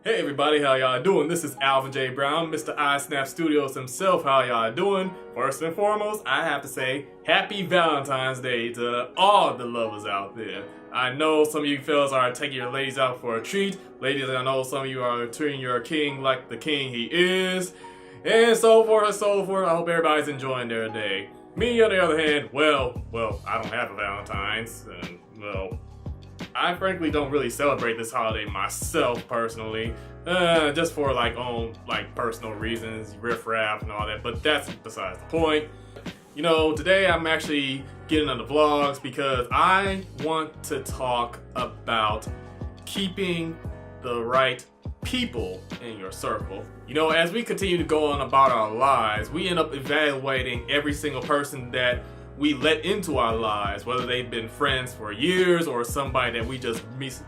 Hey everybody, how y'all doing? This is Alvin J. Brown, Mr. iSnap Studios himself. How y'all doing? First and foremost, I have to say Happy Valentine's Day to all the lovers out there. I know some of you fellas are taking your ladies out for a treat. Ladies, I know some of you are treating your king like the king he is. And so forth and so forth. I hope everybody's enjoying their day. Me, on the other hand, well, I don't have a Valentine's, and well, I frankly don't really celebrate this holiday myself personally, just for own personal reasons, riffraff and all that, but that's besides the point. You know, today I'm actually getting on the vlogs because I want to talk about keeping the right people in your circle. You know, as we continue to go on about our lives, we end up evaluating every single person that we let into our lives, whether they've been friends for years or somebody that we just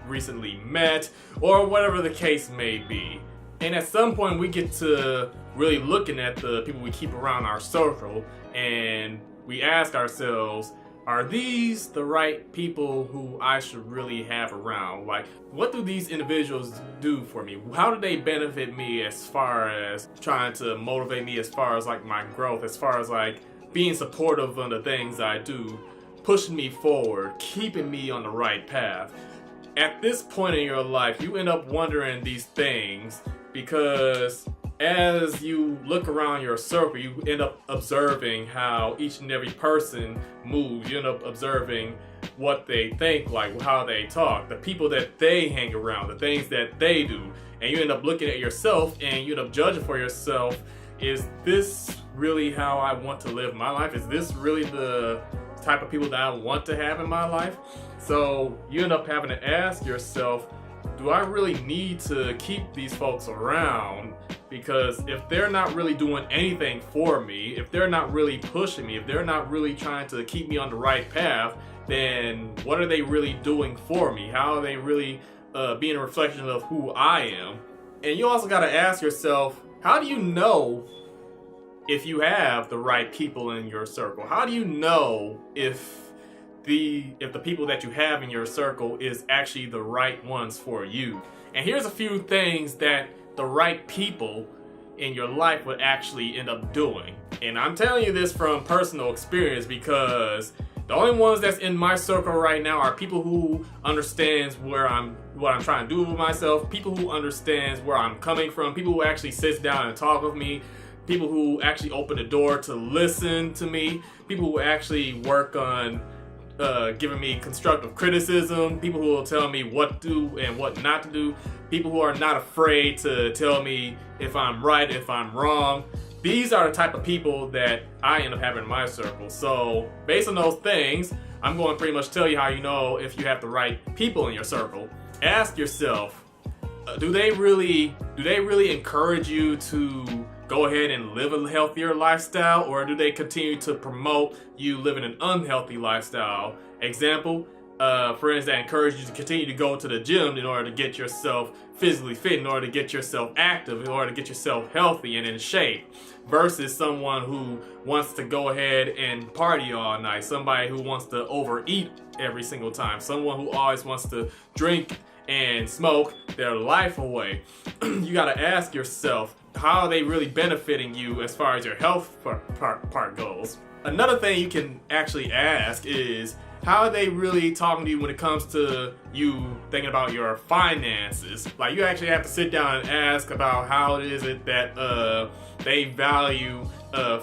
recently met or whatever the case may be. And at some point we get to really looking at the people we keep around our circle and we ask ourselves, are these the right people who I should really have around? Like, what do these individuals do for me? How do they benefit me as far as trying to motivate me as far as my growth, as far as being supportive of the things I do, pushing me forward, keeping me on the right path. At this point in your life, you end up wondering these things because as you look around your circle, you end up observing how each and every person moves. You end up observing what they think, how they talk, the people that they hang around, the things that they do. And you end up looking at yourself and you end up judging for yourself, is this really how I want to live my life? Is this really the type of people that I want to have in my life? So you end up having to ask yourself, do I really need to keep these folks around? Because if they're not really doing anything for me, if they're not really pushing me, if they're not really trying to keep me on the right path, then what are they really doing for me? How are they really being a reflection of who I am? And you also got to ask yourself, how do you know if you have the right people in your circle? How do you know if the people that you have in your circle is actually the right ones for you? And here's a few things that the right people in your life would actually end up doing. And I'm telling you this from personal experience because the only ones that's in my circle right now are people who understands what I'm trying to do with myself, people who understands where I'm coming from, people who actually sits down and talk with me, people who actually open the door to listen to me, people who actually work on giving me constructive criticism, people who will tell me what to do and what not to do, people who are not afraid to tell me if I'm right, if I'm wrong. These are the type of people that I end up having in my circle. So based on those things, I'm going to pretty much tell you how you know if you have the right people in your circle. Ask yourself, do they really encourage you to go ahead and live a healthier lifestyle, or do they continue to promote you living an unhealthy lifestyle? Example, friends that encourage you to continue to go to the gym in order to get yourself physically fit, in order to get yourself active, in order to get yourself healthy and in shape, versus someone who wants to go ahead and party all night, somebody who wants to overeat every single time, someone who always wants to drink and smoke their life away. You gotta ask yourself, how are they really benefiting you as far as your health part goes? Another thing you can actually ask is, how are they really talking to you when it comes to you thinking about your finances? You actually have to sit down and ask about how it is that they value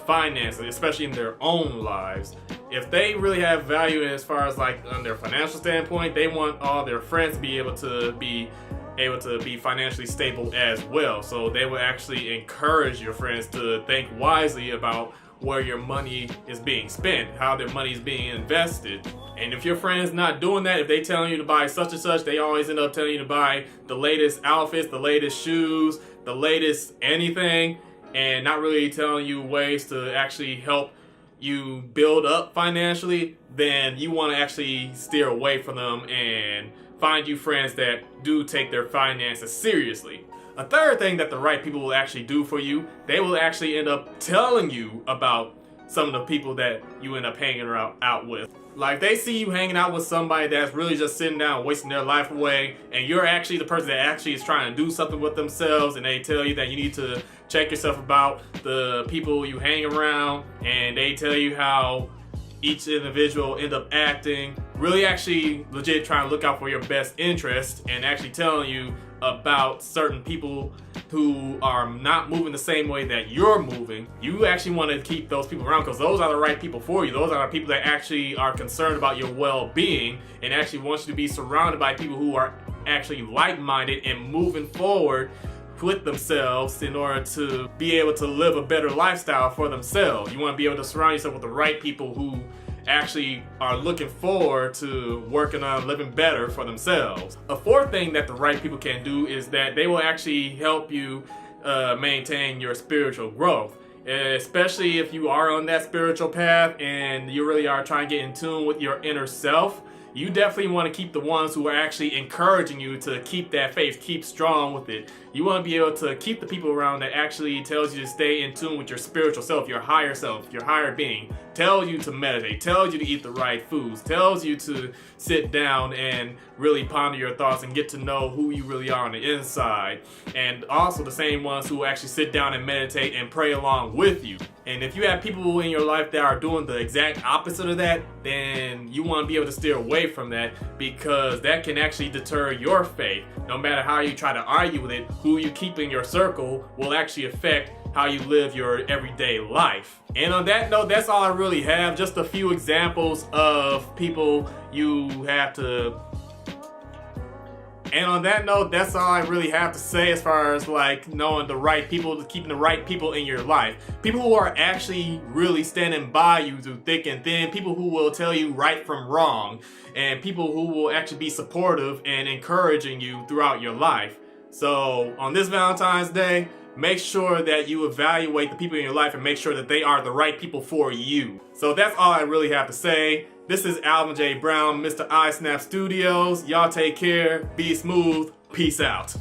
finances, especially in their own lives. If they really have value as far as on their financial standpoint, they want all their friends to be able to be financially stable as well. So they will actually encourage your friends to think wisely about where your money is being spent, how their money is being invested. And if your friend's not doing that, if they telling you to buy such and such, they always end up telling you to buy the latest outfits, the latest shoes, the latest anything, and not really telling you ways to actually help you build up financially, then you want to actually steer away from them and find you friends that do take their finances seriously. A third thing that the right people will actually do for you, they will actually end up telling you about some of the people that you end up hanging out with. Like, they see you hanging out with somebody that's really just sitting down wasting their life away, and you're actually the person that actually is trying to do something with themselves, and they tell you that you need to check yourself about the people you hang around, and they tell you how each individual end up acting, really actually legit trying to look out for your best interest, and actually telling you about certain people who are not moving the same way that you're moving. You actually want to keep those people around because those are the right people for you. Those are the people that actually are concerned about your well-being and actually want you to be surrounded by people who are actually like-minded and moving forward with themselves in order to be able to live a better lifestyle for themselves. You want to be able to surround yourself with the right people who actually are looking forward to working on living better for themselves. A fourth thing that the right people can do is that they will actually help you maintain your spiritual growth. Especially if you are on that spiritual path and you really are trying to get in tune with your inner self, you definitely want to keep the ones who are actually encouraging you to keep that faith, keep strong with it. You want to be able to keep the people around that actually tells you to stay in tune with your spiritual self, your higher being. Tells you to meditate, tells you to eat the right foods, tells you to sit down and really ponder your thoughts and get to know who you really are on the inside. And also the same ones who actually sit down and meditate and pray along with you. And if you have people in your life that are doing the exact opposite of that, then you want to be able to steer away from that, because that can actually deter your faith. No matter how you try to argue with it, who you keep in your circle will actually affect how you live your everyday life. And on that note, that's all I really have. Just a few examples of people you have to... And on that note, that's all I really have to say as far as like knowing the right people, keeping the right people in your life. People who are actually really standing by you through thick and thin. People who will tell you right from wrong. And people who will actually be supportive and encouraging you throughout your life. So on this Valentine's Day, make sure that you evaluate the people in your life and make sure that they are the right people for you. So that's all I really have to say. This is Alvin J. Brown, Mr. iSnap Studios. Y'all take care, be smooth, peace out.